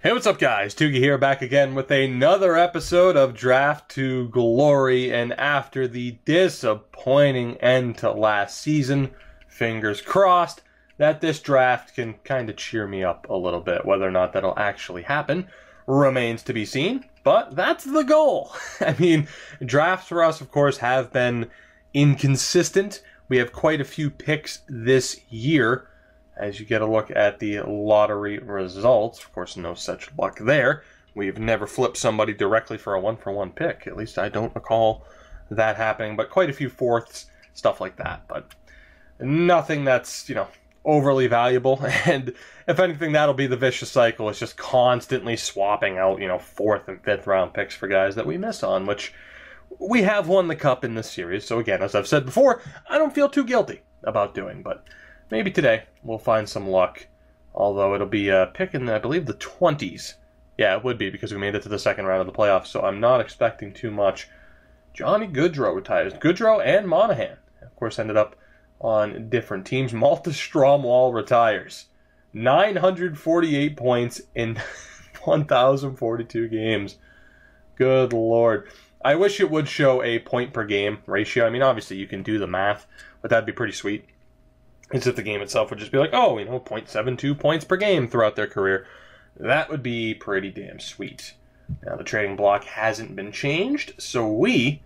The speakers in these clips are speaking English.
Hey, what's up guys? Tugi here, back again with another episode of Draft to Glory, and after the disappointing end to last season, fingers crossed that this draft can kind of cheer me up a little bit. Whether or not that'll actually happen remains to be seen, but that's the goal. I mean, drafts for us, of course, have been inconsistent. We have quite a few picks this year. As you get a look at the lottery results, of course, no such luck there. We've never flipped somebody directly for a one-for-one pick. At least I don't recall that happening, but quite a few fourths, stuff like that. But nothing that's, overly valuable. And if anything, that'll be the vicious cycle. It's just constantly swapping out, fourth and fifth round picks for guys that we miss on, which we have won the cup in this series. So again, as I've said before, I don't feel too guilty about doing, but maybe today we'll find some luck, although it'll be a pick in, I believe, the 20s. Yeah, it would be because we made it to the second round of the playoffs, so I'm not expecting too much. Johnny Gaudreau retires. Gaudreau and Monahan, of course, ended up on different teams. Malta Stromwall retires. 948 points in 1,042 games. Good Lord. I wish it would show a point per game ratio. I mean, obviously you can do the math, but that'd be pretty sweet. As if the game itself would just be like, 0.72 points per game throughout their career. That would be pretty damn sweet. Now, the trading block hasn't been changed, so we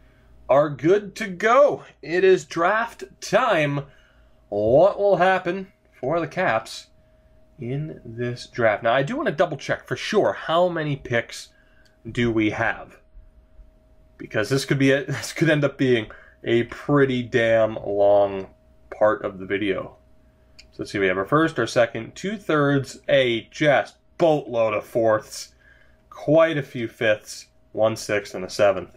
are good to go. It is draft time. What will happen for the Caps in this draft? Now, I do want to double check for sure how many picks do we have, because this could end up being a pretty damn long part of the video. So let's see, we have our first, our second, 2/3, a just boatload of fourths, quite a few fifths, 1/6, and a 7th.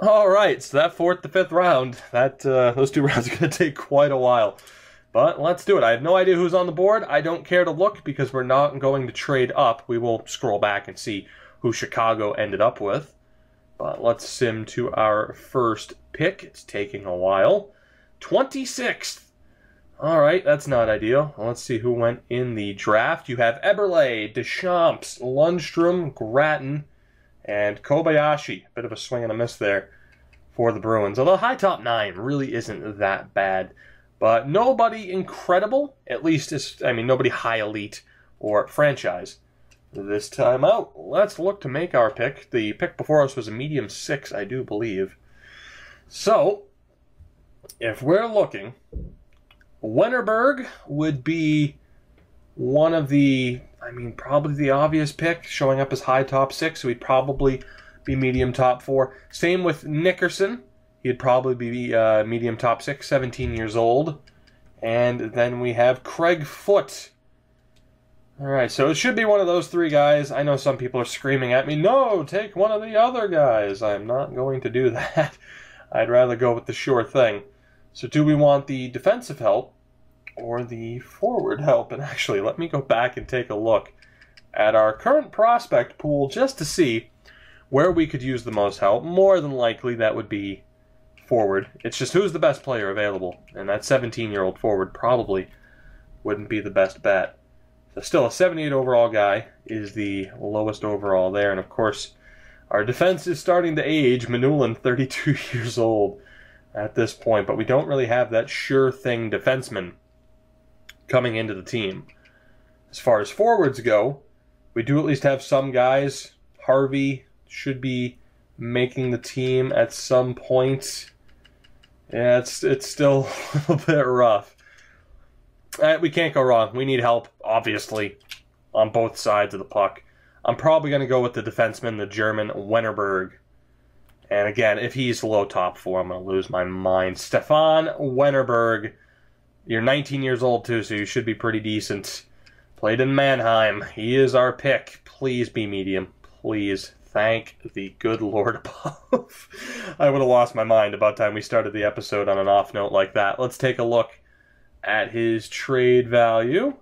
All right, so that 4th to 5th round, those two rounds are going to take quite a while. But let's do it. I have no idea who's on the board. I don't care to look because we're not going to trade up. We will scroll back and see who Chicago ended up with. But let's sim to our first pick. It's taking a while. 26th. All right, that's not ideal. Let's see who went in the draft. You have Eberle, Deschamps, Lundstrom, Grattan, and Kobayashi. Bit of a swing and a miss there for the Bruins. Although high top 9 really isn't that bad. But nobody incredible, at least, nobody high elite or franchise this time out. Let's look to make our pick. The pick before us was a medium 6, I do believe. So, if we're looking, Wennerberg would be one of the, probably the obvious pick, showing up as high top 6, so he'd probably be medium top 4. Same with Nickerson. He'd probably be medium top 6, 17 years old. And then we have Craig Foote. All right, so it should be one of those three guys. I know some people are screaming at me, no, take one of the other guys. I'm not going to do that. I'd rather go with the sure thing. So do we want the defensive help or the forward help? And actually, let me go back and take a look at our current prospect pool just to see where we could use the most help. More than likely, that would be forward. It's just who's the best player available. And that 17-year-old forward probably wouldn't be the best bet. So still, a 78 overall guy is the lowest overall there. And of course, our defense is starting to age. Manulin, 32 years old at this point, but we don't really have that sure thing defenseman coming into the team. As far as forwards go, we do at least have some guys. Harvey should be making the team at some point. Yeah, it's still a little bit rough. We can't go wrong. We need help, obviously, on both sides of the puck. I'm probably going to go with the defenseman, the German Wennerberg. And again, if he's low top 4, I'm going to lose my mind. Stefan Wennerberg. You're 19 years old, too, so you should be pretty decent. Played in Mannheim. He is our pick. Please be medium. Please. Thank the good Lord above. I would have lost my mind about time we started the episode on an off note like that. Let's take a look at his trade value.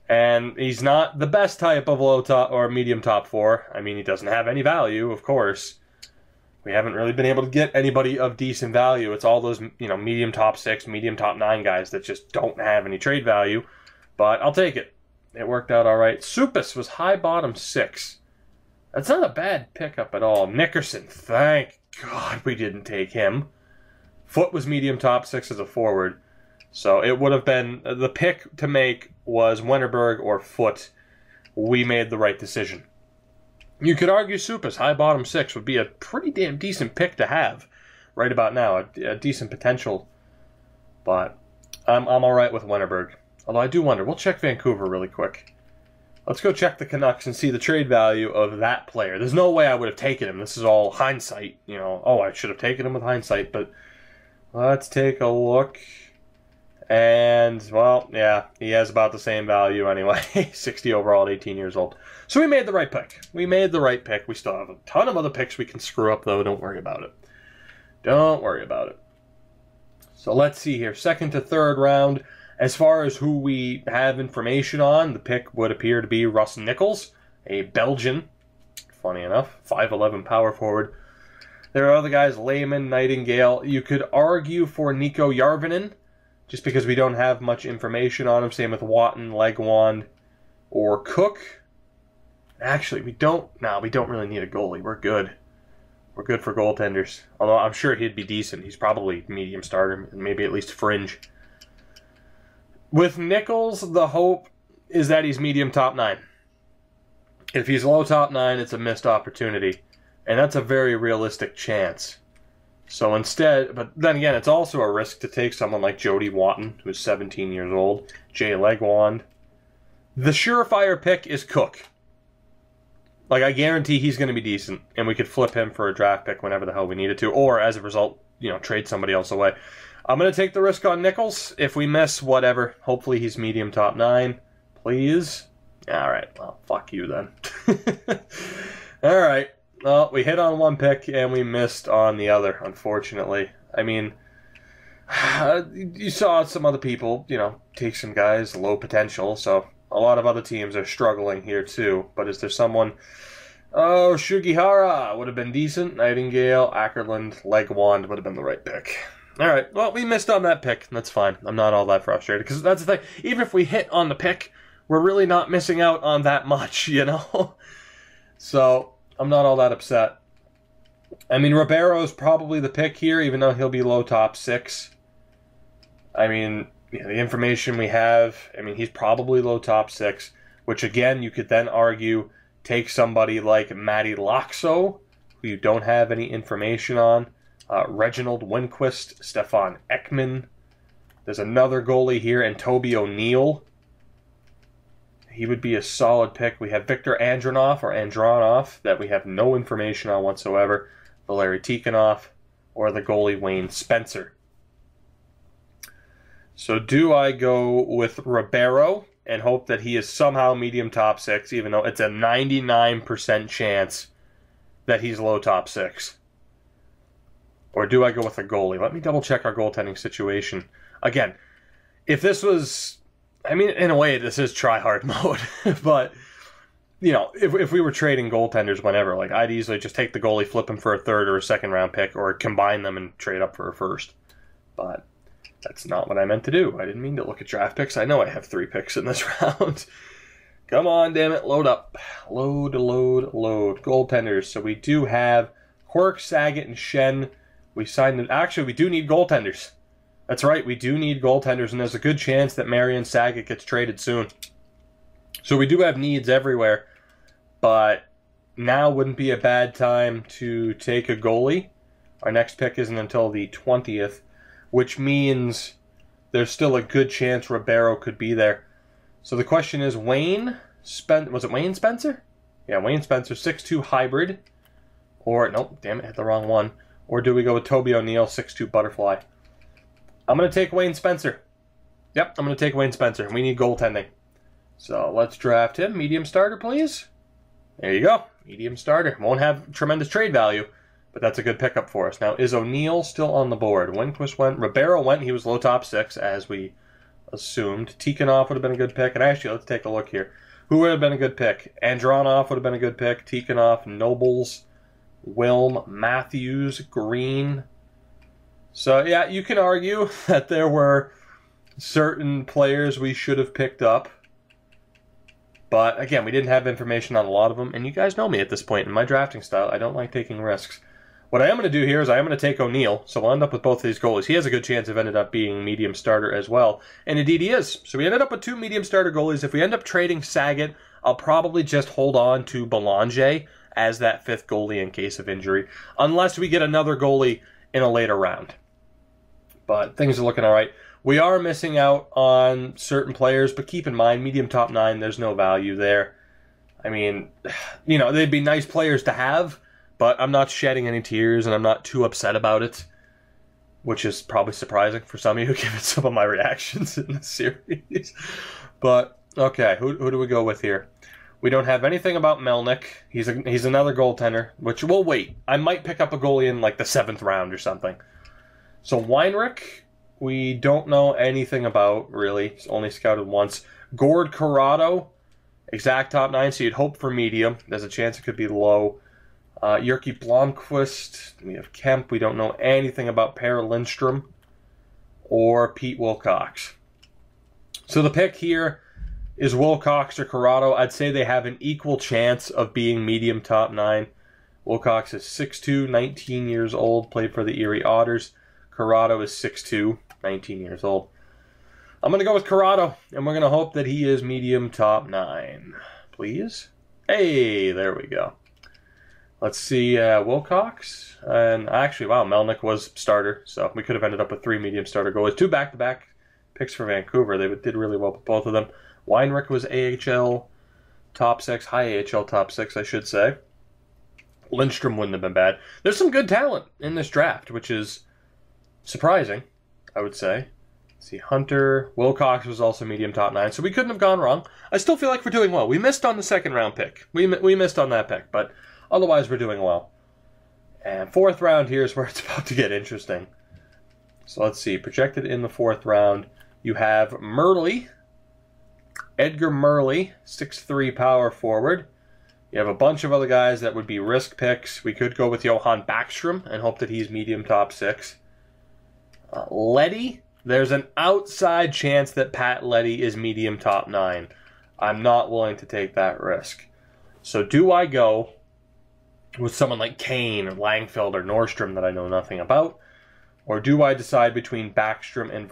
And he's not the best type of low top or medium top 4. He doesn't have any value, of course. We haven't really been able to get anybody of decent value. It's all those, medium top 6, medium top 9 guys that just don't have any trade value. But I'll take it. it worked out all right. Supus was high bottom 6. That's not a bad pickup at all. Nickerson, thank God we didn't take him. Foot was medium top 6 as a forward. So it would have been, the pick to make was Wennerberg or Foot. We made the right decision. You could argue Supus, high bottom 6, would be a pretty damn decent pick to have right about now. A decent potential. But I'm all right with Wennerberg. Although I do wonder, we'll check Vancouver really quick. Let's go check the Canucks and see the trade value of that player. There's no way I would have taken him. This is all hindsight. You know, oh, I should have taken him with hindsight. But let's take a look. And, well, yeah, he has about the same value anyway. 60 overall at 18 years old. So we made the right pick. We made the right pick. We still have a ton of other picks we can screw up, though. Don't worry about it. Don't worry about it. So let's see here. Second to third round. As far as who we have information on, the pick would appear to be Russ Nichols, a Belgian. Funny enough, 5'11" power forward. There are other guys, Lehman, Nightingale. You could argue for Nico Järvinen, just because we don't have much information on him. Same with Watton, Legwand, or Cook. Actually, we don't really need a goalie. We're good. We're good for goaltenders. Although I'm sure he'd be decent. He's probably medium starter, and maybe at least fringe. With Nichols, the hope is that he's medium top 9. If he's low top 9, it's a missed opportunity. And that's a very realistic chance. So instead, but then again, it's also a risk to take someone like Jody Watton, who's 17 years old, Jay Legwand. The surefire pick is Cook. Like, I guarantee he's going to be decent, and we could flip him for a draft pick whenever the hell we needed to, or as a result, you know, trade somebody else away. I'm going to take the risk on Nichols. If we miss, whatever. Hopefully he's medium top 9. Please. All right. Well, fuck you then. All right. Well, we hit on one pick and we missed on the other, unfortunately. I mean, you saw some other people, you know, take some guys, low potential. So a lot of other teams are struggling here too. But is there someone... Oh, Shugihara would have been decent. Nightingale, Ackerland, Legwand would have been the right pick. All right, well, we missed on that pick. That's fine. I'm not all that frustrated, because that's the thing. Even if we hit on the pick, we're really not missing out on that much, you know? So, I'm not all that upset. I mean, Ribeiro's probably the pick here, even though he'll be low top 6. I mean, you know, the information we have, I mean, he's probably low top 6, which, again, you could then argue, take somebody like Matty Loxo, who you don't have any information on. Reginald Winquist, Stefan Ekman. There's another goalie here, and Toby O'Neill. He would be a solid pick. We have Victor Andronov, that we have no information on whatsoever. Valeri Tikhonov, or the goalie Wayne Spencer. So do I go with Ribeiro and hope that he is somehow medium top 6, even though it's a 99% chance that he's low top 6? Or do I go with a goalie? Let me double check our goaltending situation. Again, if this was... I mean, in a way, this is try-hard mode. But, you know, if we were trading goaltenders whenever, like, I'd easily just take the goalie, flip him for a third or a second-round pick, or combine them and trade up for a first. But that's not what I meant to do. I didn't mean to look at draft picks. I know I have 3 picks in this round. Come on, damn it. Load up. Load. Goaltenders. So we do have Quirk, Saget, and Shen. We signed them. Actually, we do need goaltenders. That's right, we do need goaltenders, and there's a good chance that Marion Saget gets traded soon. So we do have needs everywhere, but now wouldn't be a bad time to take a goalie. Our next pick isn't until the 20th, which means there's still a good chance Ribeiro could be there. So the question is, was it Wayne Spencer? Yeah, Wayne Spencer, 6'2" hybrid. Or, nope, damn it, hit the wrong one. Or do we go with Toby O'Neill, 6'2" butterfly? I'm going to take Wayne Spencer. Yep, I'm going to take Wayne Spencer. We need goaltending. So let's draft him. Medium starter, please. There you go. Medium starter. Won't have tremendous trade value, but that's a good pickup for us. Now, is O'Neill still on the board? Winquist went. Ribeiro went. He was low top 6, as we assumed. Tikhonov would have been a good pick. And actually, let's take a look here. Who would have been a good pick? Andronov would have been a good pick. Tikhonov, Nobles, Wilm, Matthews, Green. So, yeah, you can argue that there were certain players we should have picked up. But again, we didn't have information on a lot of them, and you guys know me at this point in my drafting style. I don't like taking risks. What I am going to do here is I am going to take O'Neill, so we'll end up with both of these goalies. He has a good chance of ended up being medium starter as well, and indeed he is. So we ended up with 2 medium starter goalies. If we end up trading Saget, I'll probably just hold on to Belanger as that 5th goalie in case of injury, unless we get another goalie in a later round. But things are looking all right. We are missing out on certain players, but keep in mind, medium top 9, there's no value there. I mean, you know, they'd be nice players to have, but I'm not shedding any tears, and I'm not too upset about it, which is probably surprising for some of you, given some of my reactions in the series. But, okay, who do we go with here? We don't have anything about Melnick. He's another goaltender, which we'll wait. I might pick up a goalie in, like, the 7th round or something. So, Weinrich, we don't know anything about, really. He's only scouted once. Gord Corrado, exact top 9, so you'd hope for medium. There's a chance it could be low. Jyrki Blomqvist. We have Kemp. We don't know anything about Per Lindstrom or Pete Wilcox. So the pick here is Wilcox or Corrado. I'd say they have an equal chance of being medium top 9. Wilcox is 6'2", 19 years old, played for the Erie Otters. Corrado is 6'2", 19 years old. I'm going to go with Corrado, and we're going to hope that he is medium top 9. Please? Hey, there we go. Let's see, Wilcox. And actually, wow, Melnick was starter, so we could have ended up with 3 medium starter goalies. 2 back-to-back picks for Vancouver. They did really well with both of them. Weinrich was AHL top 6, high AHL top 6, I should say. Lindstrom wouldn't have been bad. There's some good talent in this draft, which is surprising, I would say. Let's see, Hunter. Wilcox was also medium top 9, so we couldn't have gone wrong. I still feel like we're doing well. We missed on the 2nd round pick. We missed on that pick, but otherwise we're doing well. And 4th round here is where it's about to get interesting. So let's see, projected in the 4th round, you have Murley, Edgar Murley, 6'3" power forward. You have a bunch of other guys that would be risk picks. We could go with Johan Backstrom and hope that he's medium top 6. Leddy, there's an outside chance that Pat Leddy is medium top 9. I'm not willing to take that risk. So do I go with someone like Kane or Langfeld or Nordstrom that I know nothing about? Or do I decide between Backstrom and,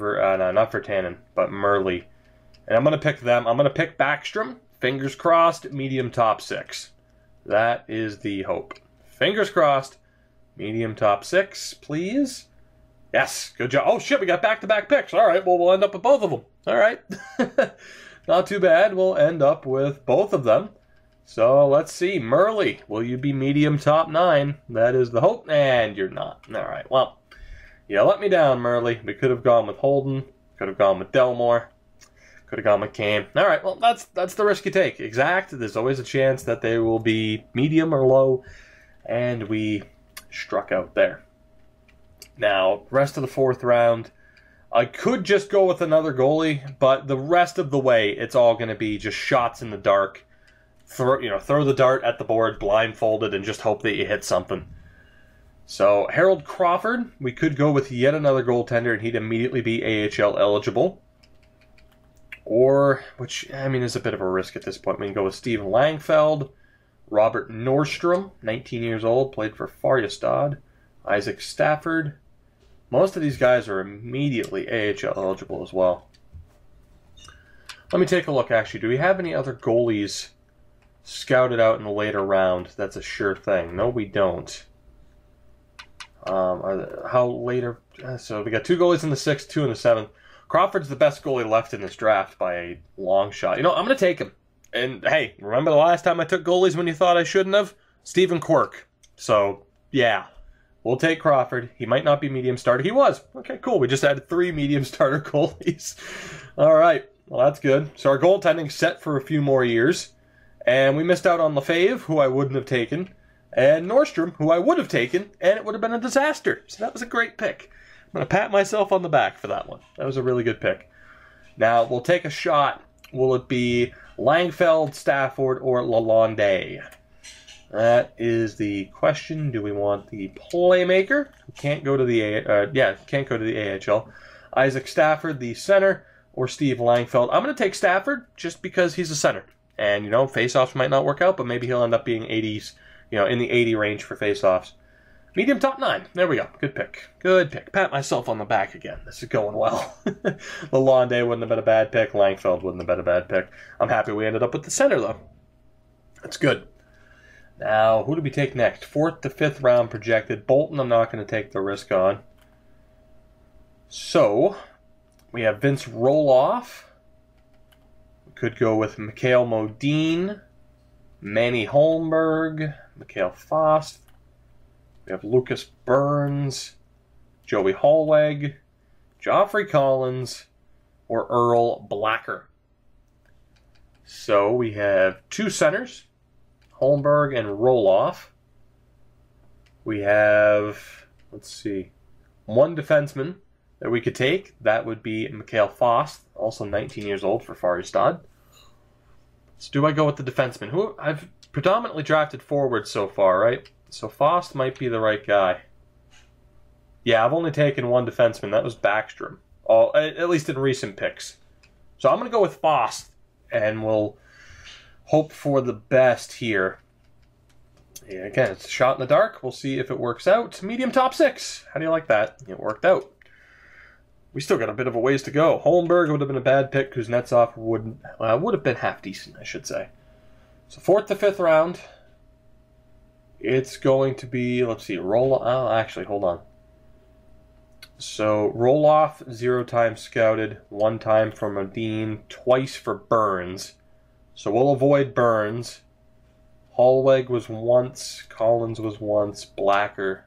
not Virtanen, but Murley? And I'm going to pick them. I'm going to pick Backstrom. Fingers crossed, medium top 6. That is the hope. Fingers crossed, medium top 6, please. Yes, good job. Oh, shit, we got back-to-back picks. All right, well, we'll end up with both of them. All right. Not too bad. We'll end up with both of them. So, let's see. Murley, will you be medium top 9? That is the hope, and you're not. All right, well, you let me down, Murley. We could have gone with Holden. Could have gone with Delmore. Could have gone with Kane. All right, well, that's the risk you take. Exact. There's always a chance that they will be medium or low, and we struck out there. Now, rest of the 4th round, I could just go with another goalie, but the rest of the way, it's all going to be just shots in the dark. Throw the dart at the board, blindfolded, and just hope that you hit something. So, Harold Crawford, we could go with yet another goaltender, and he'd immediately be AHL eligible. Or, which, I mean, is a bit of a risk at this point. We can go with Steve Langfeld, Robert Nordstrom, 19 years old, played for Färjestad, Isaac Stafford. Most of these guys are immediately AHL eligible as well. Let me take a look, actually. Do we have any other goalies scouted out in the later round? That's a sure thing. No, we don't. How later? So we got 2 goalies in the 6th, 2 in the 7th. Crawford's the best goalie left in this draft by a long shot. You know, I'm going to take him. And, hey, remember the last time I took goalies when you thought I shouldn't have? Stephen Quirk. So, yeah. We'll take Crawford. He might not be medium starter. He was. Okay, cool. We just added 3 medium starter goalies. All right. Well, that's good. So our goaltending's set for a few more years. And we missed out on Lefebvre, who I wouldn't have taken, and Nordstrom, who I would have taken, and it would have been a disaster. So that was a great pick. I'm going to pat myself on the back for that one. That was a really good pick. Now, we'll take a shot. Will it be Langfeld, Stafford, or Lalonde? That is the question. Do we want the playmaker, who can't go to the AHL, Isaac Stafford, the center, or Steve Langfeld? I'm going to take Stafford just because he's a center. And, you know, face-offs might not work out, but maybe he'll end up being 80s, you know, in the 80 range for face-offs. Medium top 9. There we go. Good pick. Good pick. Pat myself on the back again. This is going well. Lalonde wouldn't have been a bad pick. Langfeld wouldn't have been a bad pick. I'm happy we ended up with the center, though. That's good. Now, who do we take next? 4th to 5th round projected. Bolton, I'm not going to take the risk on. So, we have Vince Roloff. We could go with Mikhail Modine, Manny Holmberg, Mikhail Fost. We have Lucas Burns, Joey Hallweg, Joffrey Collins, or Earl Blacker. So we have 2 centers, Holmberg and Roloff. We have, let's see, 1 defenseman that we could take. That would be Mikhail Fost, also 19 years old for Färjestad. So do I go with the defenseman? Who I've predominantly drafted forward so far, right? So Fost might be the right guy. Yeah, I've only taken 1 defenseman. That was Backstrom. At least in recent picks. So I'm going to go with Fost, and we'll hope for the best here. Yeah, again, it's a shot in the dark. We'll see if it works out. Medium top 6. How do you like that? It worked out. We still got a bit of a ways to go. Holmberg would have been a bad pick. Kuznetsov would have been half decent, I should say. So 4th to 5th round. It's going to be, let's see, actually, hold on. So, Roloff, 0 times scouted, 1 time for Modine, twice for Burns. So we'll avoid Burns. Hallweg was once, Collins was once, Blacker,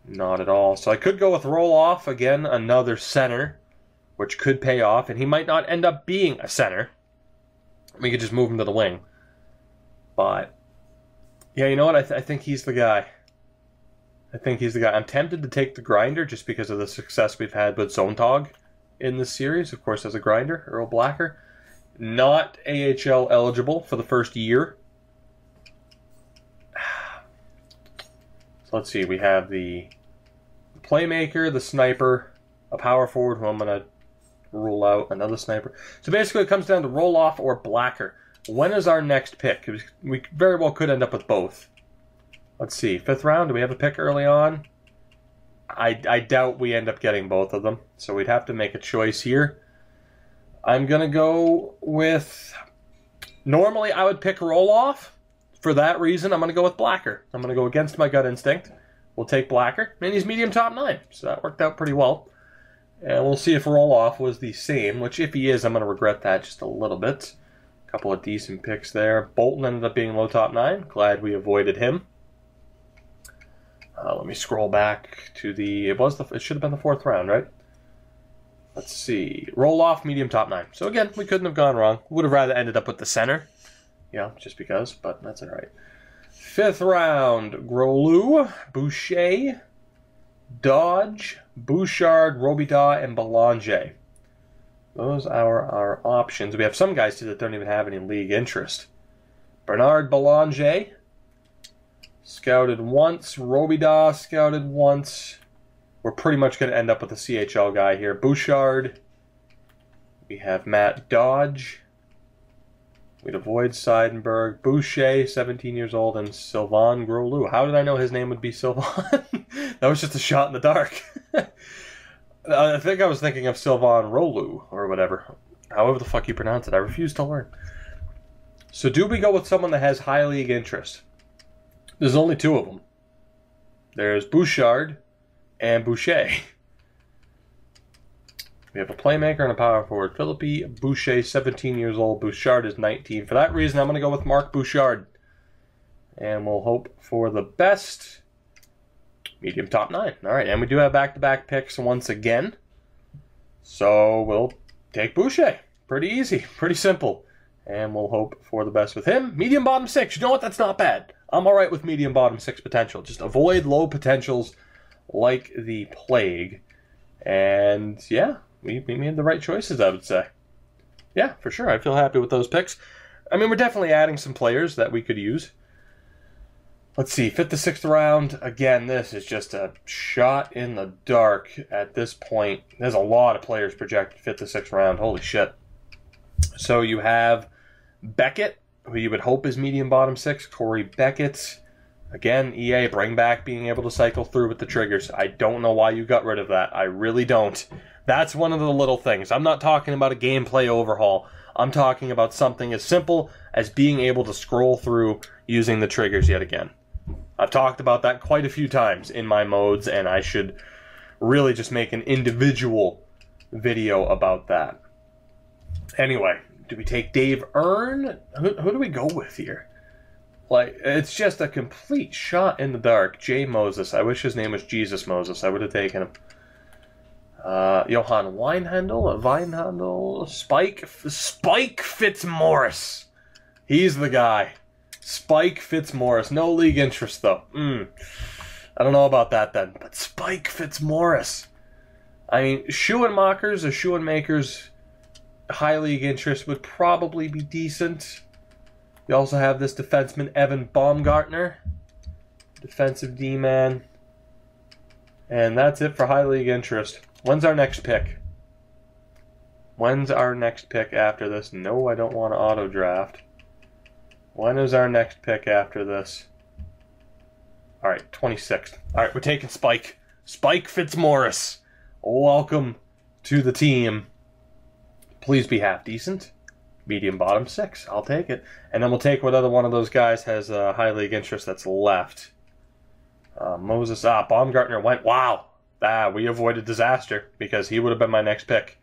not at all. So I could go with Roloff, again, another center, which could pay off, and he might not end up being a center. We could just move him to the wing. But yeah, you know what? I think he's the guy. I think he's the guy. I'm tempted to take the grinder just because of the success we've had with Zontag in this series. Of course, as a grinder, Earl Blacker. Not AHL eligible for the first year. So let's see. We have the playmaker, the sniper, a power forward who I'm going to rule out, another sniper. So basically it comes down to Roloff or Blacker. When is our next pick? We very well could end up with both. Let's see. 5th round, do we have a pick early on? I doubt we end up getting both of them. So we'd have to make a choice here. I'm going to go with... Normally I would pick Roloff. For that reason, I'm going to go with Blacker. I'm going to go against my gut instinct. We'll take Blacker. And he's medium top 9. So that worked out pretty well. And we'll see if Roloff was the same. Which if he is, I'm going to regret that just a little bit. Couple of decent picks there. Bolton ended up being low top 9. Glad we avoided him. Let me scroll back to the... It should have been the 4th round, right? Let's see. Roloff, medium top 9. So again, we couldn't have gone wrong. Would have rather ended up with the center. Yeah, just because, but that's alright. 5th round. Grolu, Boucher, Dodge, Bouchard, Robida, and Belanger. Those are our options. We have some guys too that don't even have any league interest. Bernard Belanger, scouted once. Robida, scouted once. We're pretty much going to end up with a CHL guy here. Bouchard. We have Matt Dodge. We'd avoid Seidenberg. Boucher, 17 years old, and Sylvain Grolu. How did I know his name would be Sylvain? That was just a shot in the dark. I think I was thinking of Sylvain Rolu, or whatever. However the fuck you pronounce it. I refuse to learn. So do we go with someone that has high league interest? There's only 2 of them. There's Bouchard and Boucher. We have a playmaker and a power forward. Philippi Boucher, 17 years old. Bouchard is 19. For that reason, I'm going to go with Marc Bouchard. And we'll hope for the best. Medium top 9. All right, and we do have back-to-back picks once again. So we'll take Boucher. Pretty easy. Pretty simple. And we'll hope for the best with him. Medium bottom 6. You know what? That's not bad. I'm all right with medium bottom 6 potential. Just avoid low potentials like the plague. And yeah, we made the right choices, I would say. Yeah, for sure. I feel happy with those picks. I mean, we're definitely adding some players that we could use. Let's see, 5th to 6th round. Again, this is just a shot in the dark at this point. There's a lot of players projected 5th to 6th round. Holy shit. So you have Beckett, who you would hope is medium bottom 6. Corey Beckett. Again, EA, bring back being able to cycle through with the triggers. I don't know why you got rid of that. I really don't. That's one of the little things. I'm not talking about a gameplay overhaul. I'm talking about something as simple as being able to scroll through using the triggers yet again. I've talked about that quite a few times in my modes, and I should really just make an individual video about that. Anyway, do we take Dave Earn? Who do we go with here? Like, it's just a complete shot in the dark. Jay Moses. I wish his name was Jesus Moses. I would have taken him. Johan Weinhandel, Spike Fitzmaurice. He's the guy. Spike Fitzmaurice. No league interest, though. I don't know about that, then. But Spike Fitzmaurice. I mean, Schoenmakers or Schoenmakers, high league interest would probably be decent. We also have this defenseman, Evan Baumgartner. Defensive D-man. And that's it for high league interest. When's our next pick? When's our next pick after this? No, I don't want to auto-draft. When is our next pick after this? Alright, 26th. Alright, we're taking Spike. Spike Fitzmaurice. Welcome to the team. Please be half decent. Medium bottom 6. I'll take it. And then we'll take what other one of those guys has a high league interest that's left. Moses. Baumgartner went. Wow. We avoided disaster because he would have been my next pick.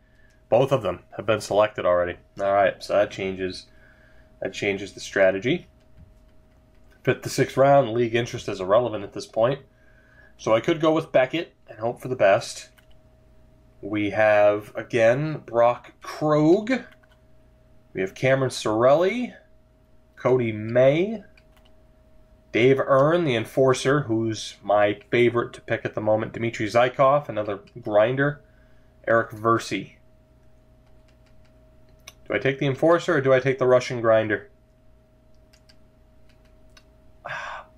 Both of them have been selected already. Alright, so that changes the strategy. 5th to 6th round, league interest is irrelevant at this point. So I could go with Beckett and hope for the best. We have, again, Brock Krogh. We have Cameron Sorelli, Cody May, Dave Earn, the enforcer, who's my favorite to pick at the moment, Dmitry Zykov, another grinder, Eric Versey. Do I take the enforcer or do I take the Russian grinder?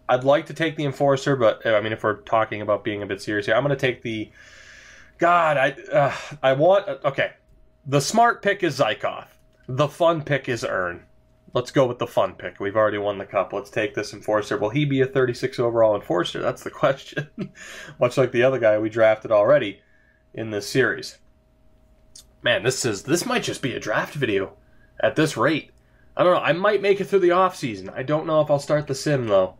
I'd like to take the enforcer, but I mean, if we're talking about being a bit serious here, I'm going to take the... Okay, the smart pick is Zykov. The fun pick is Earn. Let's go with the fun pick. We've already won the cup. Let's take this enforcer. Will he be a 36 overall enforcer? That's the question. Much like the other guy we drafted already in this series. Man, this might just be a draft video at this rate. I don't know. I might make it through the off-season. I don't know if I'll start the sim, though,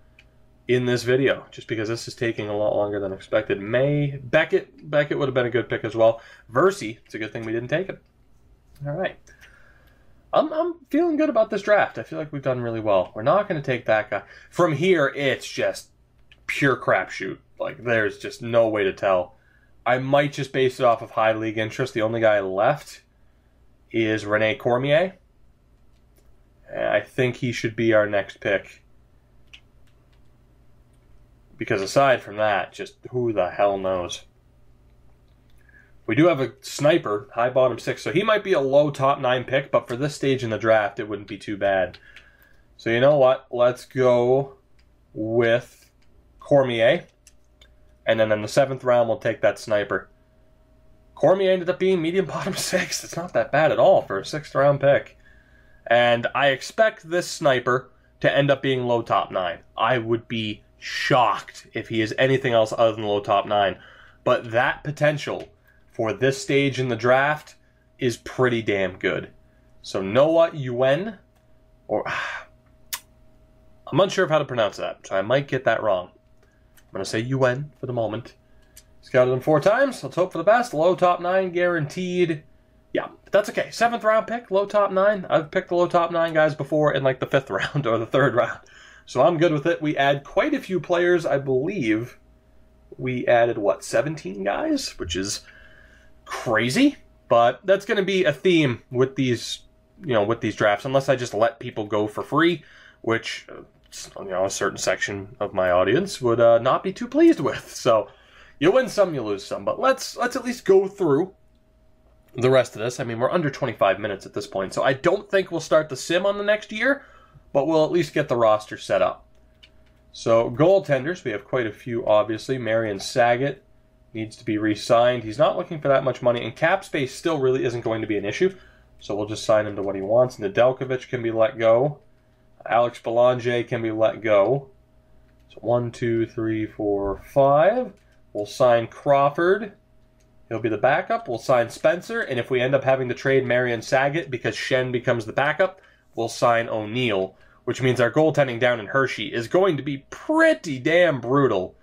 in this video, just because this is taking a lot longer than expected. Beckett would have been a good pick as well. Versey, it's a good thing we didn't take it. All right. I'm feeling good about this draft. I feel like we've done really well. We're not going to take that guy. From here, it's just pure crapshoot. Like, there's just no way to tell. I might just base it off of high league interest. The only guy left is Rene Cormier. I think he should be our next pick. Because aside from that, just who the hell knows. We do have a sniper, high bottom 6, so he might be a low top 9 pick, but for this stage in the draft, it wouldn't be too bad. So you know what? Let's go with Cormier. And then in the 7th round, we'll take that sniper. Cormier ended up being medium bottom 6. It's not that bad at all for a 6th round pick. And I expect this sniper to end up being low top 9. I would be shocked if he is anything else other than low top 9. But that potential for this stage in the draft is pretty damn good. So Noah Yuen, or I'm unsure of how to pronounce that, so I might get that wrong. I'm going to say Yuen for the moment. Scouted him 4 times. Let's hope for the best. Low top 9 guaranteed. Yeah, but that's okay. 7th round pick, low top 9. I've picked the low top 9 guys before in like the 5th round or the 3rd round. So I'm good with it. We add quite a few players. I believe we added, 17 guys? Which is crazy. But that's going to be a theme with these, with these drafts. Unless I just let people go for free, which, a certain section of my audience would not be too pleased with. So you win some, you lose some. But let's at least go through the rest of this. I mean, we're under 25 minutes at this point. So I don't think we'll start the sim on the next year. But we'll at least get the roster set up. So, goaltenders, we have quite a few, obviously. Marion Saget needs to be re-signed. He's not looking for that much money, and cap space still really isn't going to be an issue. So we'll just sign him to what he wants. Nedeljkovic can be let go. Alex Belanger can be let go. So 1, 2, 3, 4, 5. We'll sign Crawford. He'll be the backup. We'll sign Spencer. And if we end up having to trade Marion Saget because Shen becomes the backup, we'll sign O'Neill, which means our goaltending down in Hershey is going to be pretty damn brutal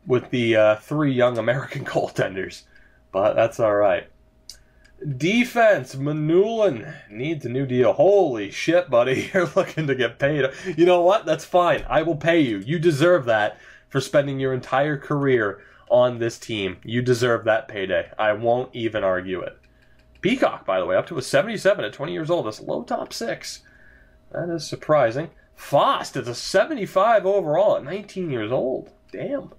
with the 3 young American goaltenders. But that's all right. Defense, Manulin needs a new deal. Holy shit, buddy. You're looking to get paid. You know what? That's fine. I will pay you. You deserve that for spending your entire career on this team. You deserve that payday. I won't even argue it. Peacock, by the way, up to a 77 at 20 years old. That's low top 6. That is surprising. Fost is a 75 overall at 19 years old. Damn.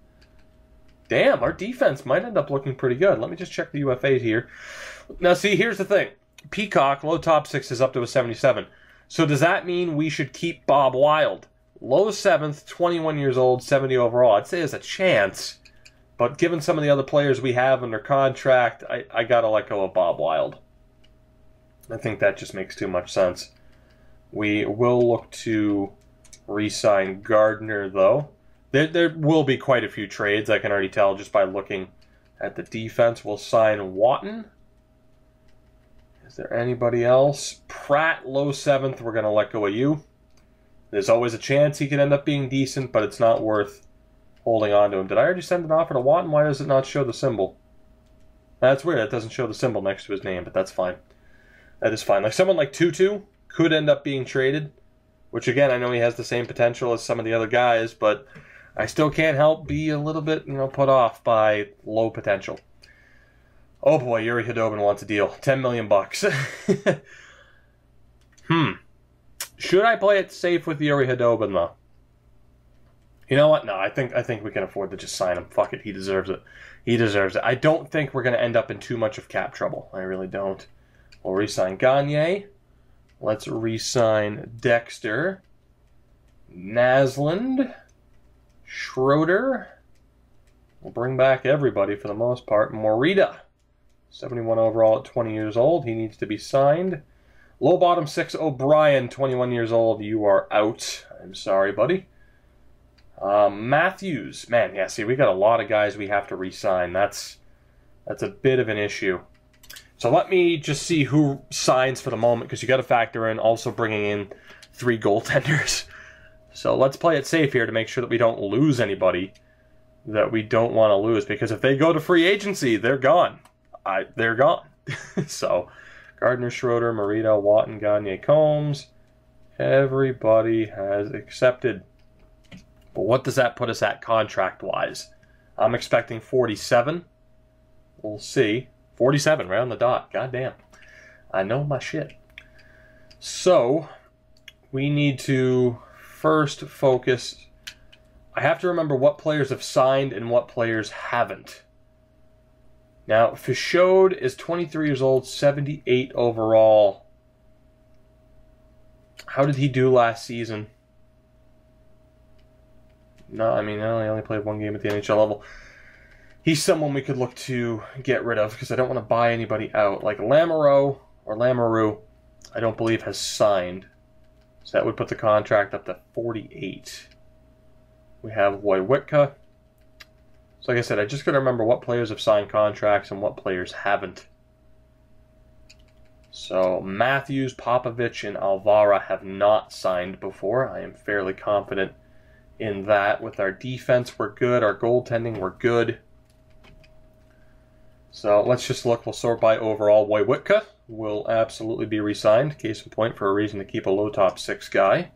Damn, our defense might end up looking pretty good. Let me just check the UFAs here. Now, see, here's the thing. Peacock, low top 6 is up to a 77. So does that mean we should keep Bob Wild? Low 7th, 21 years old, 70 overall. I'd say there's a chance. But given some of the other players we have under contract, I got to let go of Bob Wild. I think that just makes too much sense. We will look to re-sign Gardner, though. There will be quite a few trades, I can already tell just by looking at the defense. We'll sign Watton. Is there anybody else? Pratt, low 7th. We're going to let go of you. There's always a chance he could end up being decent, but it's not worth holding on to him. Did I already send an offer to Watton? Why does it not show the symbol? That's weird. It doesn't show the symbol next to his name, but that's fine. That is fine. Like someone like Tutu could end up being traded, which again, I know he has the same potential as some of the other guys, but I still can't help be a little bit, put off by low potential. Oh boy, Yuri Hudobin wants a deal. $10 million bucks. Should I play it safe with Yuri Hudobin though? You know what? No, I think we can afford to just sign him. Fuck it, he deserves it. He deserves it. I don't think we're going to end up in too much of cap trouble. I really don't. We'll re-sign Gagne. Let's re-sign Dexter. Naslund. Schroeder. We'll bring back everybody for the most part. Morita. 71 overall at 20 years old. He needs to be signed. Low bottom 6 O'Brien, 21 years old. You are out. I'm sorry, buddy. Matthews. Man, yeah, see, we got a lot of guys we have to re-sign. That's a bit of an issue. So let me just see who signs for the moment, because you got to factor in also bringing in 3 goaltenders. So let's play it safe here to make sure that we don't lose anybody that we don't want to lose, because if they go to free agency, they're gone. They're gone. So Gardner, Schroeder, Morita, Watton, Gagne, Combs. Everybody has accepted. But what does that put us at contract-wise? I'm expecting 47. We'll see. 47, right on the dot. God damn. I know my shit. So, we need to first focus. I have to remember what players have signed and what players haven't. Now, Fichode is 23 years old, 78 overall. How did he do last season? No, I mean, he only played 1 game at the NHL level. He's someone we could look to get rid of because I don't want to buy anybody out. Like Lamoureux, I don't believe has signed. So that would put the contract up to 48. We have Wojciechowski. So like I said, I just got to remember what players have signed contracts and what players haven't. So Matthews, Popovich, and Alvara have not signed before. I am fairly confident in that. With our defense, we're good. Our goaltending, we're good. So let's just look. We'll sort by overall. Wojciechowski will absolutely be re-signed. Case in point, for a reason to keep a low top 6 guy.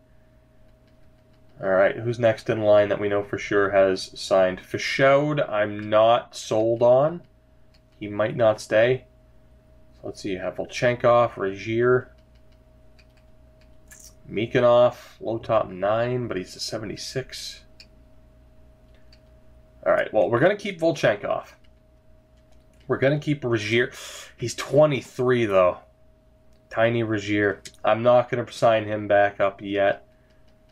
All right, who's next in line that we know for sure has signed? Fichode, I'm not sold on. He might not stay. So let's see. You have Volchenkov, Regier, Mikanov, low top 9, but he's a 76. All right, well, we're going to keep Volchenkov. We're going to keep Regier. He's 23, though. Tiny Regier. I'm not going to sign him back up yet.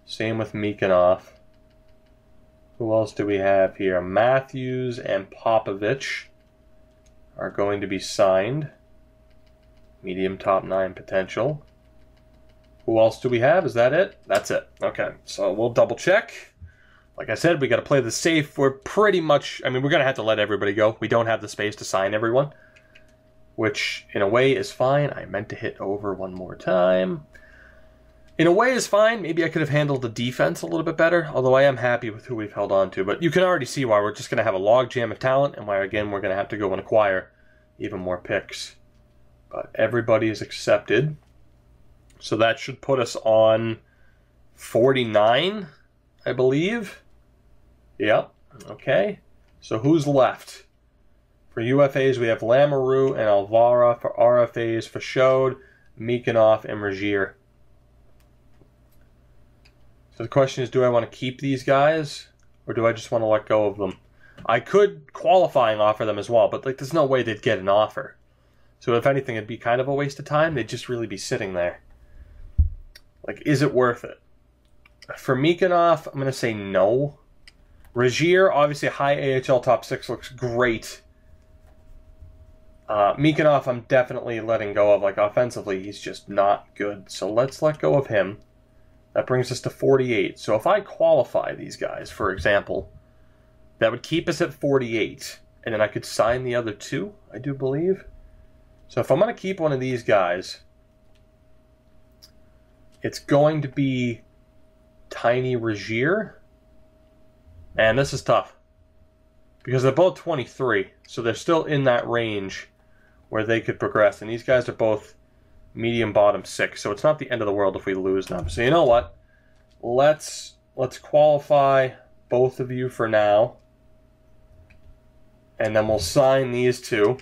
Same with Mikanov. Who else do we have here? Matthews and Popovich are going to be signed. Medium top 9 potential. Who else do we have? Is that it? That's it. Okay, so we'll double check. Like I said, we got to play the safe. We're pretty much... I mean, we're going to have to let everybody go. We don't have the space to sign everyone, which in a way is fine. I meant to hit over one more time. In a way is fine. Maybe I could have handled the defense a little bit better, although I am happy with who we've held on to. But you can already see why we're just going to have a logjam of talent, and why, again, we're going to have to go and acquire even more picks. But everybody is accepted. So that should put us on 49, I believe. Yep. Okay. So who's left? For UFAs, we have Lamoureux and Alvara. For RFAs, Fashode, Mikanov, and Regier. So the question is, do I want to keep these guys, or do I just want to let go of them? I could qualifying offer them as well, but like, there's no way they'd get an offer. So if anything, it'd be kind of a waste of time. They'd just really be sitting there. Like, is it worth it? For Mikanov, I'm going to say no. Regier, obviously high AHL top 6, looks great. Mikanov, I'm definitely letting go of. Like, offensively, he's just not good. So let's let go of him. That brings us to 48. So if I qualify these guys, for example, that would keep us at 48. And then I could sign the other 2, I do believe. So if I'm going to keep one of these guys, it's going to be Tiny Regier. And this is tough, because they're both 23, so they're still in that range where they could progress. And these guys are both medium bottom 6, so it's not the end of the world if we lose them. So you know what? Let's qualify both of you for now, and then we'll sign these 2.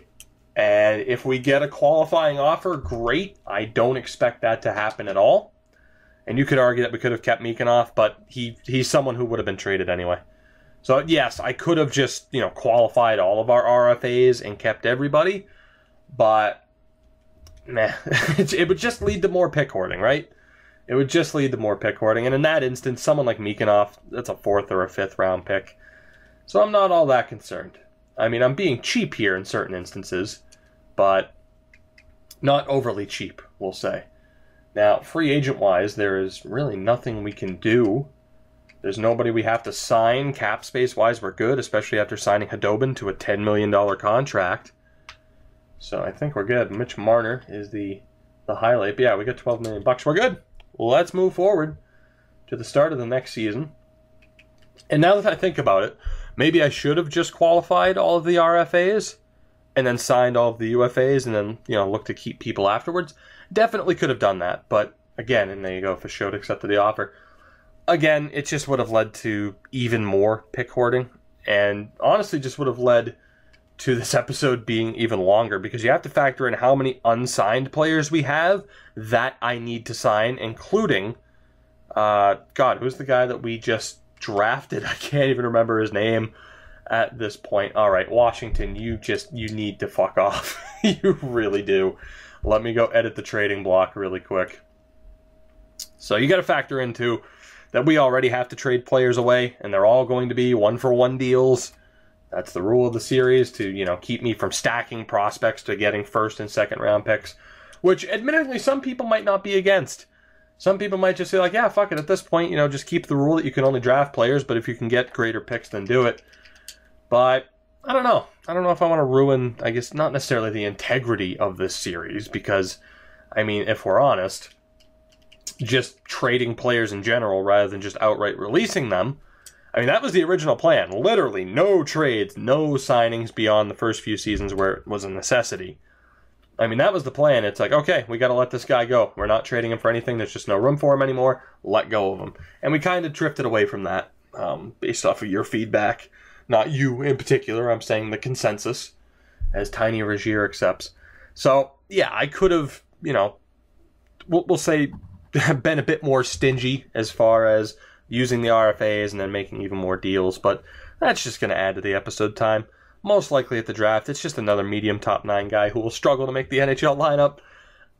And if we get a qualifying offer, great. I don't expect that to happen at all. And you could argue that we could have kept Mikanov, but he's someone who would have been traded anyway. So yes, I could have just, qualified all of our RFAs and kept everybody, but meh, it would just lead to more pick hoarding, right? It would just lead to more pick hoarding, and in that instance, someone like Mikanov, that's a 4th or a 5th round pick. So I'm not all that concerned. I mean, I'm being cheap here in certain instances, but not overly cheap, we'll say. Now, free agent-wise, there is really nothing we can do. There's nobody we have to sign. Cap space-wise, we're good, especially after signing Khudobin to a $10 million contract. So I think we're good. Mitch Marner is the highlight. But yeah, we got $12 million. We're good. Let's move forward to the start of the next season. And now that I think about it, maybe I should have just qualified all of the RFAs and then signed all of the UFAs and then, look to keep people afterwards. Definitely could have done that. But again, and there you go, Fashode accepted the offer. Again, it just would have led to even more pick hoarding, and honestly just would have led to this episode being even longer, because you have to factor in how many unsigned players we have that I need to sign, including, God, who's the guy that we just drafted? I can't even remember his name at this point. All right, Washington, you need to fuck off. You really do. Let me go edit the trading block really quick. So you got to factor into that we already have to trade players away, and they're all going to be 1-for-1 deals. That's the rule of the series, to, keep me from stacking prospects to getting 1st and 2nd round picks, which admittedly some people might not be against. Some people might just say, like, yeah, fuck it, at this point, just keep the rule that you can only draft players, but if you can get greater picks, then do it. But I don't know. I don't know if I want to ruin, I guess, not necessarily the integrity of this series, because, I mean, if we're honest, just trading players in general rather than just outright releasing them, I mean, that was the original plan. Literally, no trades, no signings beyond the first few seasons where it was a necessity. I mean, that was the plan. It's like, okay, we got to let this guy go. We're not trading him for anything. There's just no room for him anymore. Let go of him. And we kind of drifted away from that based off of your feedback. Not you in particular. I'm saying the consensus, as Tiny Regier accepts. So, yeah, I could have, we'll say, been a bit more stingy as far as using the RFAs and then making even more deals, but that's just going to add to the episode time. Most likely at the draft, it's just another medium top 9 guy who will struggle to make the NHL lineup.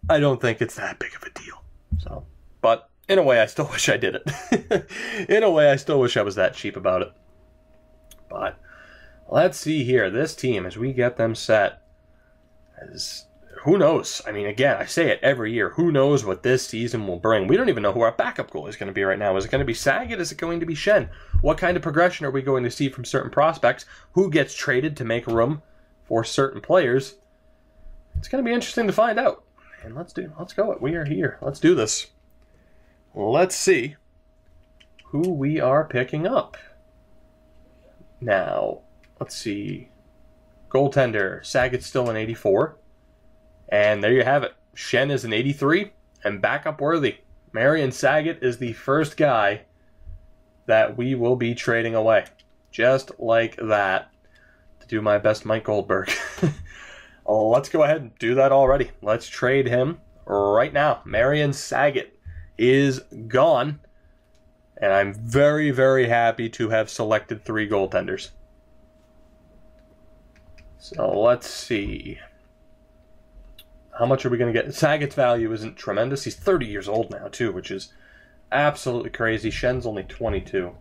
I don't think it's that big of a deal. So, but in a way, I still wish I did it. In a way, I still wish I was that cheap about it. But let's see here. This team, as we get them set, is who knows? I mean, again, I say it every year. Who knows what this season will bring? We don't even know who our backup goalie is going to be right now. Is it going to be Saget? Is it going to be Schenn? What kind of progression are we going to see from certain prospects? Who gets traded to make room for certain players? It's going to be interesting to find out. And let's go. We are here. Let's do this. Let's see who we are picking up. Now, let's see. Goaltender, Saget's still an 84. And there you have it. Schenn is an 83 and backup worthy. Marian Saget is the first guy that we will be trading away. Just like that. To do my best Mike Goldberg. Let's go ahead and do that already. Let's trade him right now. Marian Saget is gone. And I'm very, very happy to have selected 3 goaltenders. So let's see. How much are we going to get? Saget's value isn't tremendous. He's 30 years old now, too, which is absolutely crazy. Schenn's only 22.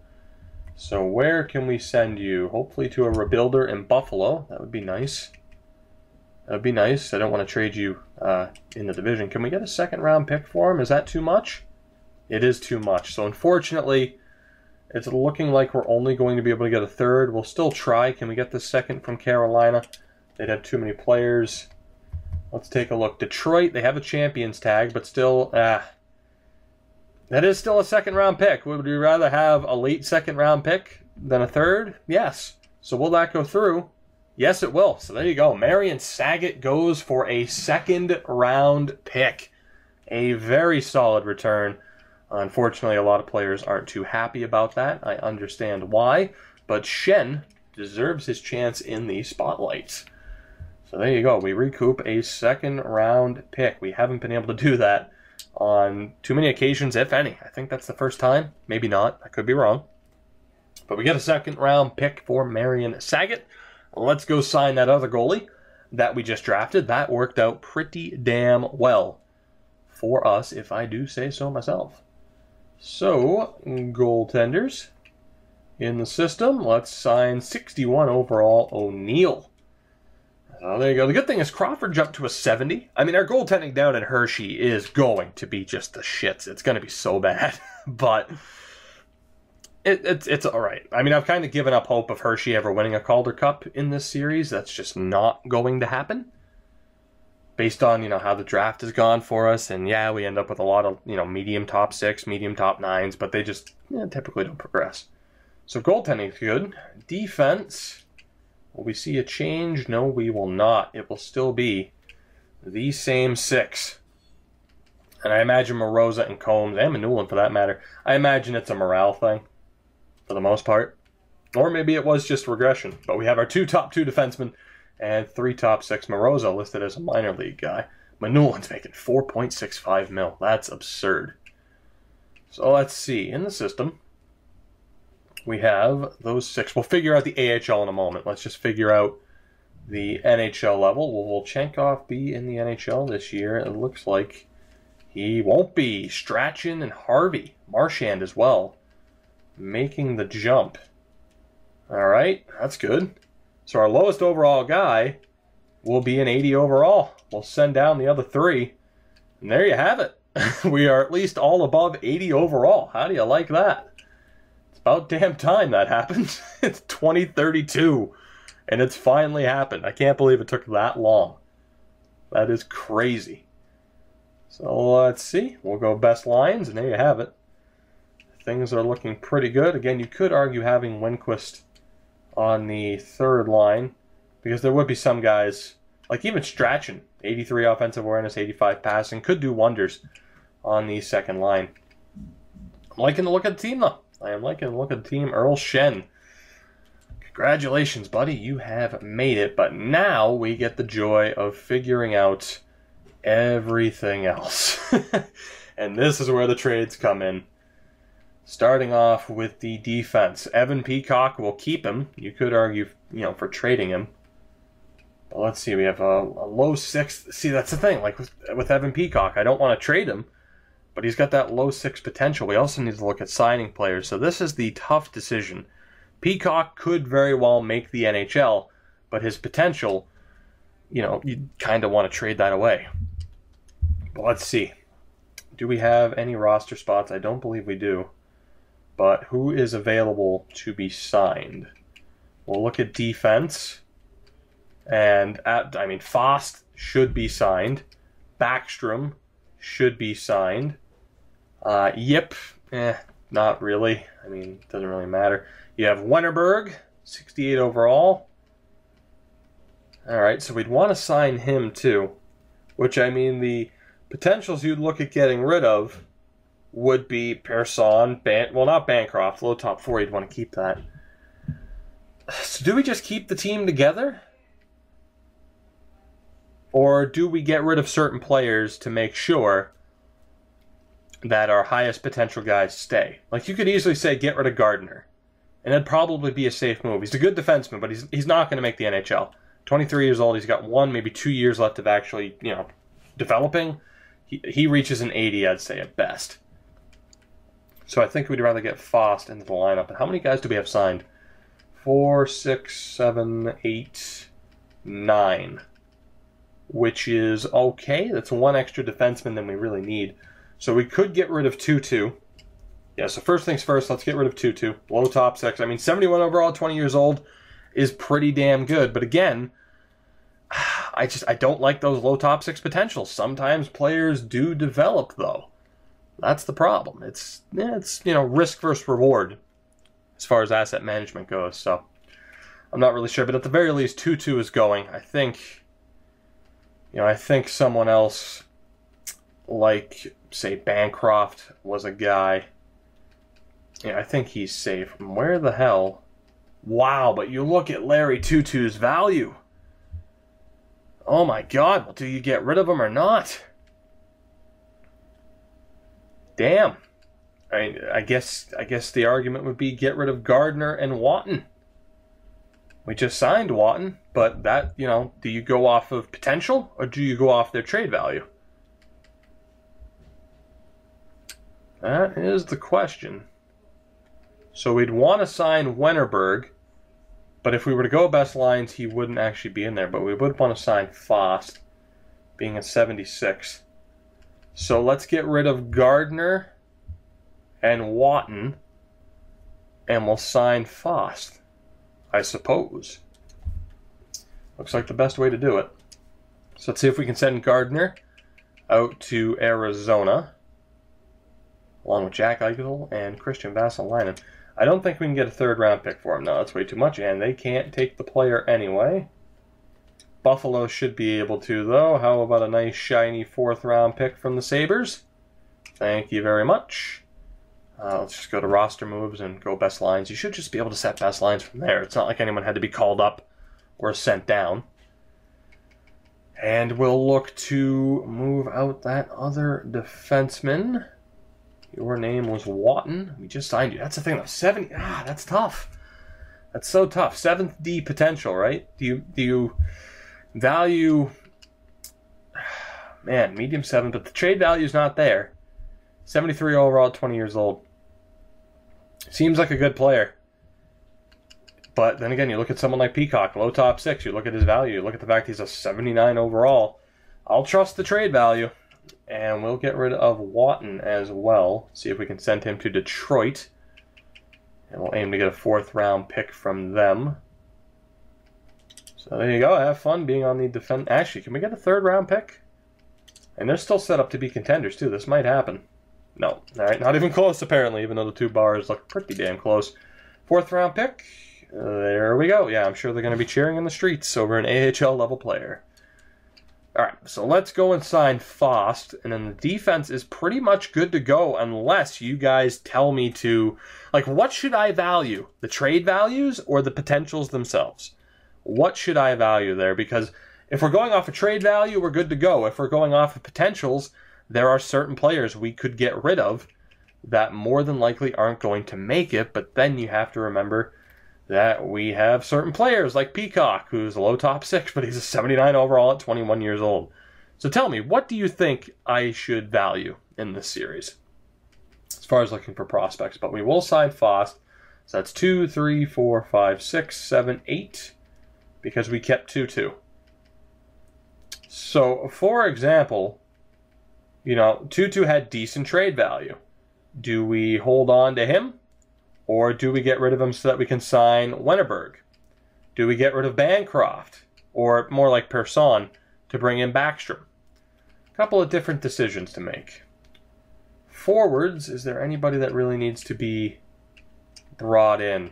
So where can we send you? Hopefully to a rebuilder in Buffalo. That would be nice. That would be nice. I don't want to trade you in the division. Can we get a second-round pick for him? Is that too much? It is too much. So unfortunately, it's looking like we're only going to be able to get a third. We'll still try. Can we get the second from Carolina? They'd have too many players. Let's take a look. Detroit, they have a champions tag, but still, that is still a second-round pick. Would we rather have a late second-round pick than a third? Yes. So will that go through? Yes, it will. So there you go. Marian Saget goes for a second-round pick. A very solid return. Unfortunately, a lot of players aren't too happy about that. I understand why. But Schenn deserves his chance in the spotlights. So there you go. We recoup a second-round pick. We haven't been able to do that on too many occasions, if any. I think that's the first time. Maybe not. I could be wrong. But we get a second-round pick for Marian Saget. Let's go sign that other goalie that we just drafted. That worked out pretty damn well for us, if I do say so myself. So, goaltenders in the system. Let's sign 61 overall O'Neill. So there you go. The good thing is Crawford jumped to a 70. I mean, our goaltending down in Hershey is going to be just the shits. It's going to be so bad. But it's all right. I mean, I've kind of given up hope of Hershey ever winning a Calder Cup in this series. That's just not going to happen. Based on, how the draft has gone for us. And yeah, we end up with a lot of, medium top 6, medium top 9s. But they just typically don't progress. So goaltending is good. Defense... Will we see a change? No, we will not. It will still be the same 6. And I imagine Moroza and Combs, and Manulin for that matter, I imagine it's a morale thing for the most part. Or maybe it was just regression. But we have our 2 top 2 defensemen and 3 top 6. Moroza listed as a minor league guy. Manulin's making 4.65 mil. That's absurd. So let's see. In the system... we have those 6. We'll figure out the AHL in a moment. Let's just figure out the NHL level. Will Volchenkov be in the NHL this year? It looks like he won't be. Strachan and Harvey. Marchand as well. Making the jump. Alright, that's good. So our lowest overall guy will be an 80 overall. We'll send down the other 3. And there you have it. We are at least all above 80 overall. How do you like that? About damn time that happened. It's 2032. And it's finally happened. I can't believe it took that long. That is crazy. So let's see. We'll go best lines, and there you have it. Things are looking pretty good. Again, you could argue having Winquist on the 3rd line. Because there would be some guys, like even Strachan, 83 offensive awareness, 85 passing, could do wonders on the 2nd line. I'm liking the look of the team, though. I am liking the look of the team. Earl Schenn. Congratulations, buddy. You have made it. But now we get the joy of figuring out everything else. And this is where the trades come in. Starting off with the defense. Evan Peacock will keep him. You could argue, for trading him. But let's see. We have a low 6th. See, that's the thing. Like with Evan Peacock, I don't want to trade him. But he's got that low 6 potential. We also need to look at signing players. So this is the tough decision. Peacock could very well make the NHL, but his potential you know, you kind of want to trade that away. But let's see. Do we have any roster spots? I don't believe we do. But who is available to be signed? We'll look at defense. And, Fost should be signed. Backstrom should be signed. Yip, not really. I mean, it doesn't really matter. You have Wennerberg, 68 overall. All right, so we'd want to sign him too. Which, I mean, the potentials you'd look at getting rid of would be Persson, not Bancroft, low top 4, you'd want to keep that. So do we just keep the team together? Or do we get rid of certain players to make sure that our highest potential guys stay? Like, you could easily say get rid of Gardner, and that'd probably be a safe move. He's a good defenseman, but he's not going to make the NHL. 23 years old, he's got 1, maybe 2 years left of actually, developing. He reaches an 80, I'd say, at best. So I think we'd rather get Fost into the lineup. And how many guys do we have signed? 4, 6, 7, 8, 9. Which is okay. That's 1 extra defenseman than we really need. So we could get rid of Tutu. Yeah, so first things first, let's get rid of Tutu. Low top 6. I mean, 71 overall, 20 years old is pretty damn good. But again, I don't like those low top 6 potentials. Sometimes players do develop, though. That's the problem. It's risk versus reward as far as asset management goes. So I'm not really sure, but at the very least, Tutu is going. I think someone else, like say Bancroft, was a guy. Yeah, I think he's safe. Where the hell? Wow, but you look at Larry Tutu's value. Oh my God! Well, do you get rid of him or not? Damn. I guess the argument would be get rid of Gardner and Watton. We just signed Watton, but that, do you go off of potential or do you go off their trade value? That is the question. So we'd want to sign Wennerberg, but if we were to go best lines, he wouldn't actually be in there. But we would want to sign Fost, being a 76. So let's get rid of Gardner and Watton, and we'll sign Fost, I suppose. Looks like the best way to do it. So let's see if we can send Gardner out to Arizona, along with Jack Eichel and Christian Vassilainen. I don't think we can get a 3rd round pick for him. No, that's way too much, and they can't take the player anyway. Buffalo should be able to, though. How about a nice, shiny 4th round pick from the Sabres? Thank you very much. Let's just go to roster moves and go best lines. You should just be able to set best lines from there. It's not like anyone had to be called up or sent down. And we'll look to move out that other defenseman. Your name was Watton. We just signed you. That's the thing, though. 70. That's tough. That's so tough. 7th D potential, right? Do you value, man, medium 7, but the trade value is not there. 73 overall, 20 years old. Seems like a good player. But then again, you look at someone like Peacock, low top 6, you look at his value, you look at the fact he's a 79 overall. I'll trust the trade value, and we'll get rid of Watton as well. See if we can send him to Detroit. And we'll aim to get a 4th round pick from them. So there you go. Have fun being on the defense. Actually, can we get a 3rd round pick? And they're still set up to be contenders, too. This might happen. No. All right, not even close, apparently, even though the 2 bars look pretty damn close. 4th round pick. There we go. Yeah, I'm sure they're going to be cheering in the streets over an AHL level player. All right, so let's go and sign Fost. And then the defense is pretty much good to go unless you guys tell me to... Like, what should I value? The trade values or the potentials themselves? What should I value there? Because if we're going off a trade value, we're good to go. If we're going off of potentials, there are certain players we could get rid of that more than likely aren't going to make it. But then you have to remember that we have certain players like Peacock, who's a low top 6, but he's a 79 overall at 21 years old. So tell me, what do you think I should value in this series as far as looking for prospects? But we will sign Fost. So that's 2, 3, 4, 5, 6, 7, 8. Because we kept 2-2. So, for example, you know, Tutu had decent trade value. Do we hold on to him? Or do we get rid of him so that we can sign Wennerberg? Do we get rid of Bancroft? Or more like Persson to bring in Backstrom? A couple of different decisions to make. Forwards, is there anybody that really needs to be brought in?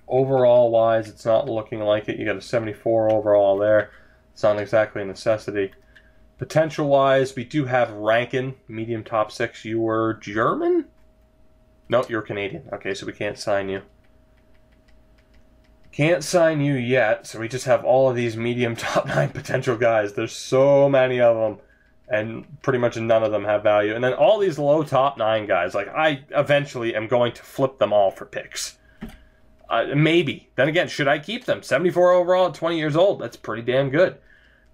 Overall wise, it's not looking like it. You got a 74 overall there. It's not exactly a necessity. Potential wise, we do have Rankin, medium top 6. You were German? No, you're Canadian. Okay, so we can't sign you. Can't sign you yet, so we just have all of these medium top 9 potential guys. There's so many of them, and pretty much none of them have value. And then all these low top 9 guys, like I eventually am going to flip them all for picks. Maybe. Then again, should I keep them? 74 overall at 20 years old. That's pretty damn good.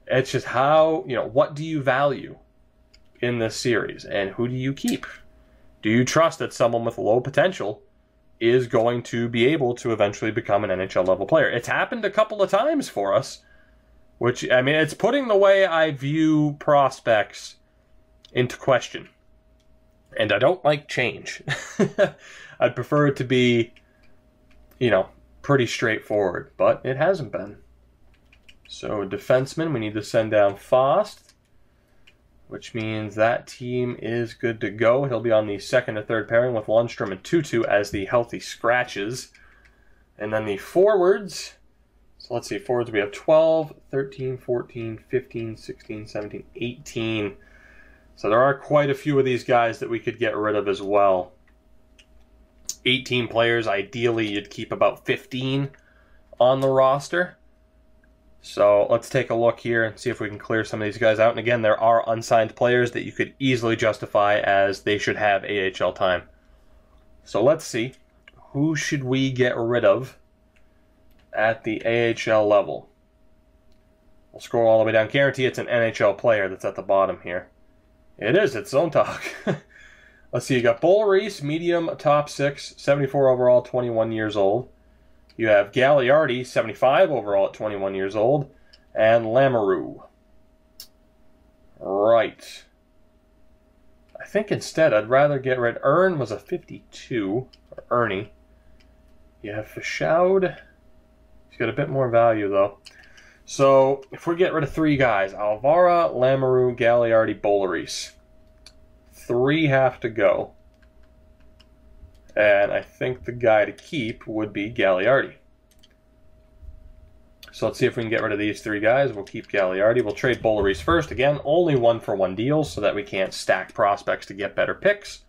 It's just how, you know, what do you value in this series, and who do you keep? Do you trust that someone with low potential is going to be able to eventually become an NHL level player? It's happened a couple of times for us, which, I mean, it's putting the way I view prospects into question. And I don't like change. I'd prefer it to be, you know, pretty straightforward, but it hasn't been. So defenseman, we need to send down Fost, which means that team is good to go. He'll be on the second or third pairing with Lundstrom and Tutu as the healthy scratches. And then the forwards, so let's see, forwards we have 12, 13, 14, 15, 16, 17, 18. So there are quite a few of these guys that we could get rid of as well. 18 players, ideally you'd keep about 15 on the roster. So let's take a look here and see if we can clear some of these guys out. And again, there are unsigned players that you could easily justify as they should have AHL time. So let's see. Who should we get rid of at the AHL level? We'll scroll all the way down. Guarantee it's an NHL player that's at the bottom here. It is. It's Zone Talk. Let's see. You got Boulerice, medium, top 6, 74 overall, 21 years old. You have Gagliardi, 75 overall at 21 years old, and Lamoureux. Right. I think instead I'd rather get rid. Ern was a 52, or Ernie. You have Fischaud. He's got a bit more value though. So if we get rid of 3 guys, Alvara, Lamoureux, Gagliardi, Boulerice. 3 have to go. And I think the guy to keep would be Gagliardi. So let's see if we can get rid of these 3 guys. We'll keep Gagliardi. We'll trade Boulerice first. Again, only 1-for-1 deals so that we can't stack prospects to get better picks.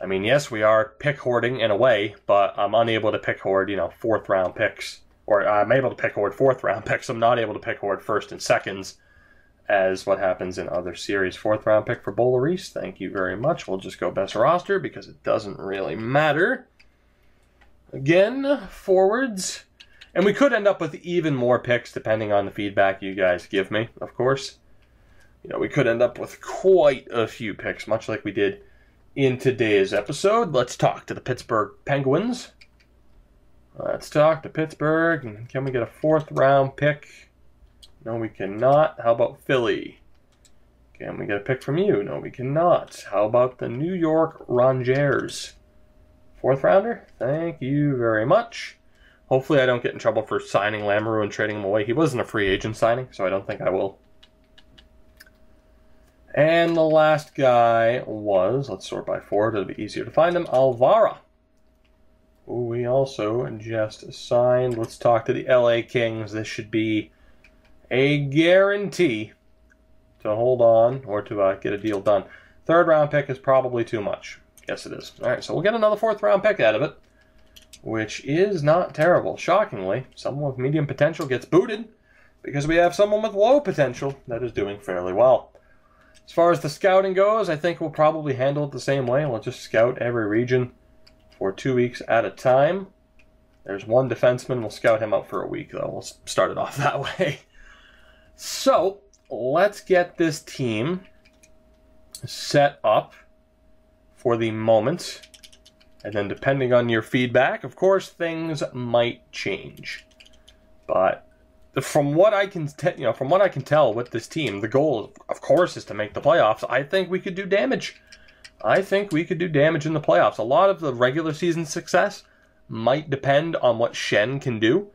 I mean, yes, we are pick hoarding in a way, but I'm unable to pick hoard, you know, 4th round picks. Or I'm able to pick hoard 4th round picks. I'm not able to pick hoard 1st and 2nds. As what happens in other series. 4th round pick for Boulerice. Thank you very much. We'll just go best roster because it doesn't really matter. Again, forwards. And we could end up with even more picks depending on the feedback you guys give me, of course. You know, we could end up with quite a few picks, much like we did in today's episode. Let's talk to the Pittsburgh Penguins. Let's talk to Pittsburgh. Can we get a 4th round pick? No, we cannot. How about Philly? Can we get a pick from you? No, we cannot. How about the New York Rangers? 4th rounder? Thank you very much. Hopefully I don't get in trouble for signing Lamoureux and trading him away. He wasn't a free agent signing, so I don't think I will. And the last guy was, let's sort by forward, it'll be easier to find him, Alvara, who we also just signed. Let's talk to the LA Kings. This should be a guarantee to hold on or to get a deal done. 3rd round pick is probably too much. Yes, it is. All right, so we'll get another 4th round pick out of it, which is not terrible. Shockingly, someone with medium potential gets booted because we have someone with low potential that is doing fairly well. As far as the scouting goes, I think we'll probably handle it the same way. We'll just scout every region for 2 weeks at a time. There's 1 defenseman. We'll scout him out for a week, though. We'll start it off that way. So, let's get this team set up for the moment. And then depending on your feedback, of course, things might change. But from what I can from what I can tell with this team, the goal, of course, is to make the playoffs. I think we could do damage. I think we could do damage in the playoffs. A lot of the regular season success might depend on what Shen can do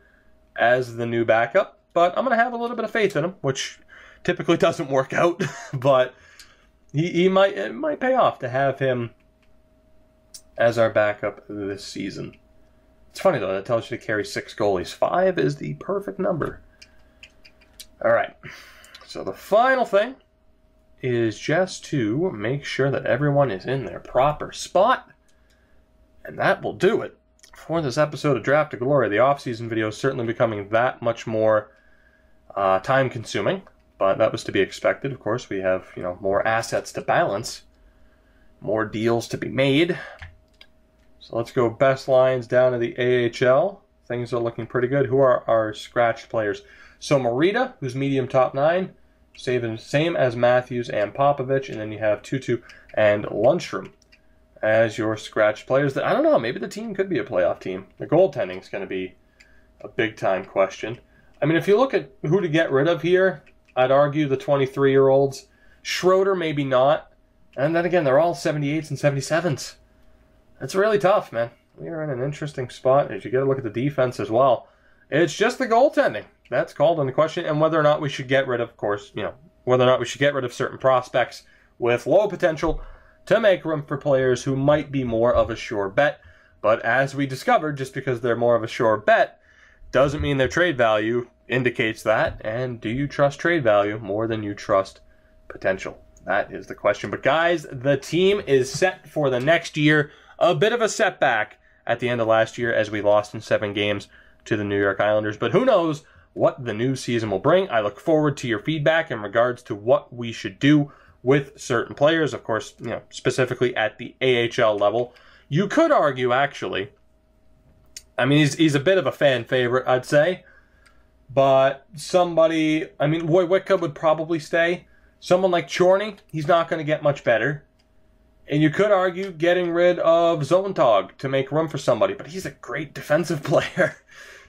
as the new backup, but I'm going to have a little bit of faith in him, which typically doesn't work out, but it might pay off to have him as our backup this season. It's funny, though, that tells you to carry 6 goalies. 5 is the perfect number. All right, so the final thing is just to make sure that everyone is in their proper spot, and that will do it for this episode of Draft to Glory. The off-season video is certainly becoming that much more time-consuming, but that was to be expected. Of course, we have more assets to balance, more deals to be made. So let's go best lines down to the AHL. Things are looking pretty good. Who are our scratched players? So Morita, who's medium top 9, same as Matthews and Popovich, and then you have Tutu and Lundstrom as your scratch players. I don't know, maybe the team could be a playoff team. The goaltending is going to be a big-time question. I mean, if you look at who to get rid of here, I'd argue the 23-year-olds. Schroeder, maybe not. And then again, they're all 78s and 77s. It's really tough, man. We are in an interesting spot as you get a look at the defense as well. It's just the goaltending that's called into question, and whether or not we should get rid of course, whether or not we should get rid of certain prospects with low potential to make room for players who might be more of a sure bet. But as we discovered, just because they're more of a sure bet doesn't mean their trade value indicates that. And do you trust trade value more than you trust potential? That is the question. But guys, the team is set for the next year. A bit of a setback at the end of last year as we lost in 7 games to the New York Islanders. But who knows what the new season will bring. I look forward to your feedback in regards to what we should do with certain players. Of course, specifically at the AHL level. You could argue, actually, I mean, he's a bit of a fan favorite, I'd say. But somebody, I mean, Wojcicka would probably stay. Someone like Chorny, he's not going to get much better. And you could argue getting rid of Zoltag to make room for somebody, but he's a great defensive player.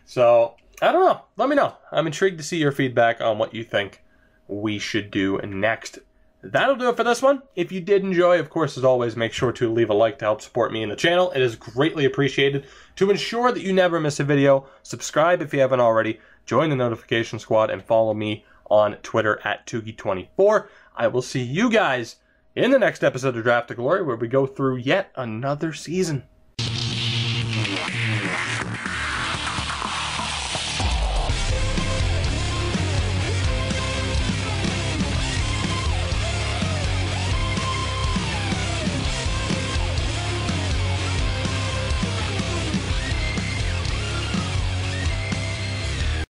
So, I don't know. Let me know. I'm intrigued to see your feedback on what you think we should do next. That'll do it for this one. If you did enjoy, of course, as always, make sure to leave a like to help support me and the channel. It is greatly appreciated. To ensure that you never miss a video, subscribe if you haven't already, join the notification squad, and follow me on Twitter at Tugi24. I will see you guys in the next episode of Draft to Glory, where we go through yet another season.